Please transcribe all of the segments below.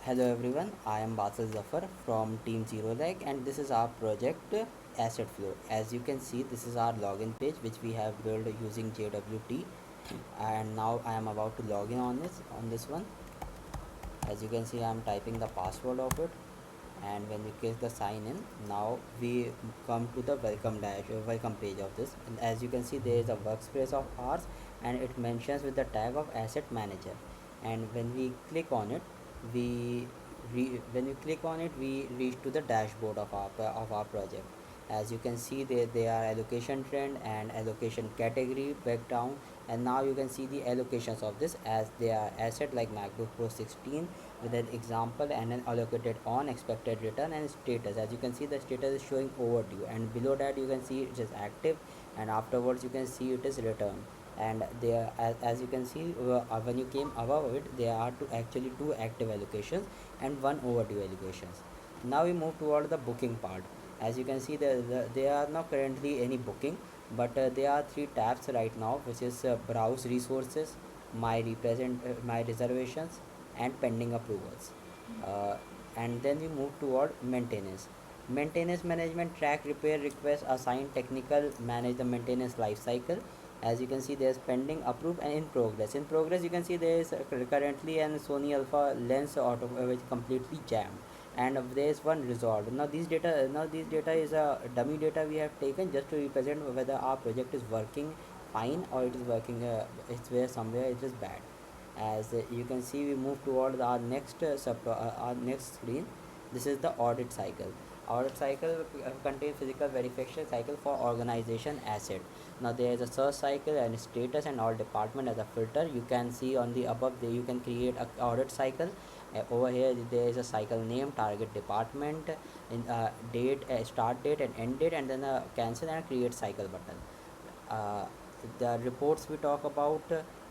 Hello everyone, I am Basil Zafar from Team ZeroLag and this is our project AssetFlow. As you can see, this is our login page which we have built using JWT, and now I am about to log in on this one. As you can see, I am typing the password of it, and when we click the sign in, now we come to the welcome page of this. And as you can see, there is a workspace of ours and it mentions with the tag of asset manager. And when we click on it, we we reach to the dashboard of our project. As you can see, they are allocation trend and allocation category breakdown, and now you can see the allocations of this as they are asset like MacBook Pro 16 with an example and an allocated on expected return and status. As you can see, the status is showing overdue, and below that you can see it is active, and afterwards you can see it is return. And there, as you can see, when you came above it, there are actually two active allocations and one overdue allocations. Now we move toward the booking part. As you can see, there are not currently any booking, but there are three tabs right now, which is browse resources, my reservations, and pending approvals. uh, and then we move toward maintenance management, track repair requests, assign technical, manage the maintenance life cycle. As you can see, there's pending, approved, and in progress you can see there is currently an Sony Alpha lens auto which completely jammed, and there is one resolved. Now these data is a dummy data we have taken just to represent whether our project is working fine or it is working it's where somewhere it is bad. As you can see, we move toward our next screen. This is the audit cycle. Audit cycle contains physical verification cycle for organization asset. Now there is a search cycle and status and all department as a filter. You can see on the above there you can create a audit cycle. Over here there is a cycle name, target department, in date, start date and end date, and then a cancel and create cycle button. uh, the reports we talk about,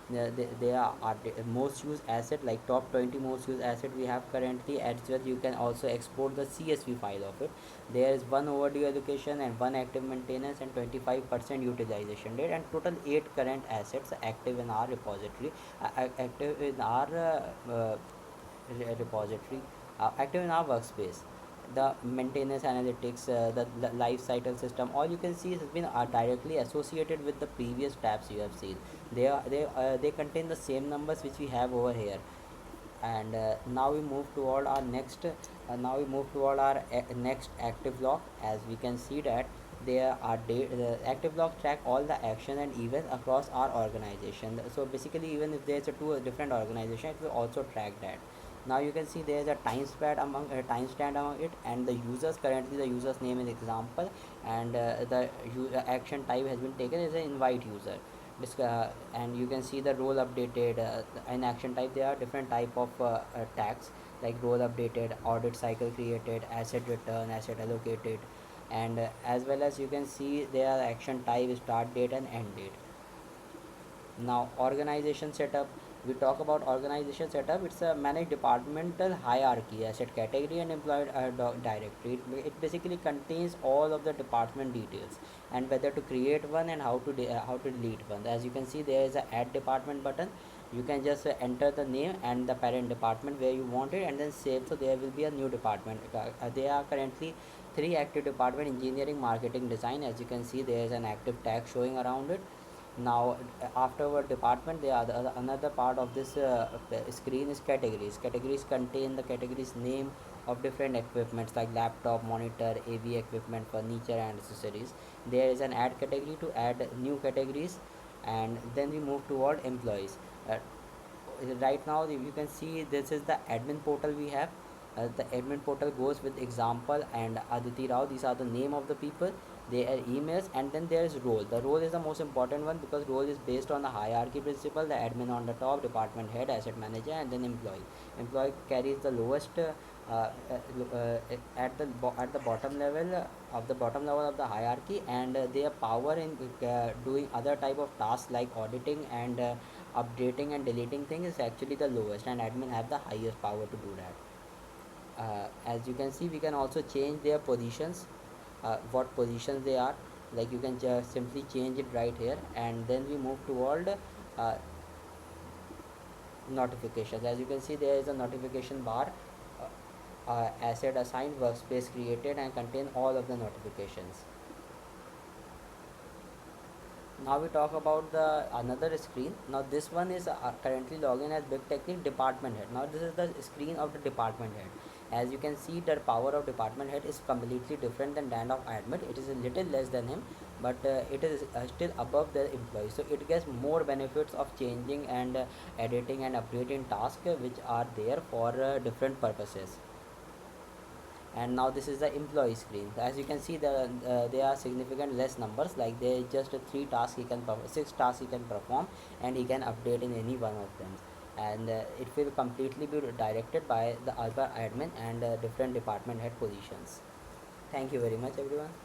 they are the most used asset, like top 20 most used asset we have currently. As well, you can also export the CSV file of it. There is one overdue allocation and one active maintenance and 25% utilization rate, and total 8 current assets active in our repository, active in our repository, active in our workspace. The maintenance analytics, the life cycle system, all you can see has been directly associated with the previous tabs you have seen. They contain the same numbers which we have over here. And now we move toward our next active log. As we can see that there are the active logs track all the action and events across our organization. So basically, even if there's a two different organization, it will also track that. Now you can see there is a timestamp among it, and the users, currently the user's name is example, and the action type has been taken as an invite user. And you can see the role updated, in action type there are different type of tags, like role updated, audit cycle created, asset return, asset allocated, and as well as you can see there are action type, start date and end date. Now organization setup, we talk about organization setup. It's a managed departmental hierarchy, asset category and employee directory. It basically contains all of the department details and whether to create one and how to delete one. As you can see, there is a add department button. You can just enter the name and the parent department where you want it and then save. So there will be a new department. There are currently three active department: engineering, marketing, design. As you can see, there is an active tag showing around it. Now afterward department, the another part of this screen is categories contain the categories name of different equipments like laptop, monitor, AV equipment, furniture and accessories. There is an add category to add new categories. And then we move toward employees. uh, right now you can see this is the admin portal we have. The admin portal goes with example and Aditi Rao. These are the name of the people, their emails, and then there is role. The role is the most important one because role is based on the hierarchy principle. The admin on the top, department head, asset manager, and then employee carries the lowest, at the bottom level, of the hierarchy, and their power in doing other type of tasks like auditing and updating and deleting things is actually the lowest, and admin have the highest power to do that. As you can see, we can also change their positions, what positions they are. Like you can just simply change it right here. And then we move toward notifications. As you can see, there is a notification bar, asset assigned, workspace created, and contain all of the notifications. Now we talk about the another screen. Now this one is currently logging as big technique department head. Now this is the screen of the department head. As you can see, the power of department head is completely different than that of admin. It is a little less than him, but it is still above the employee, so it gets more benefits of changing and editing and updating tasks, which are there for different purposes. And now this is the employee screen. As you can see, there are significant less numbers, like there is just 6 tasks he can perform, and he can update in any one of them. And it will completely be directed by the other admin and different department head positions. Thank you very much, everyone.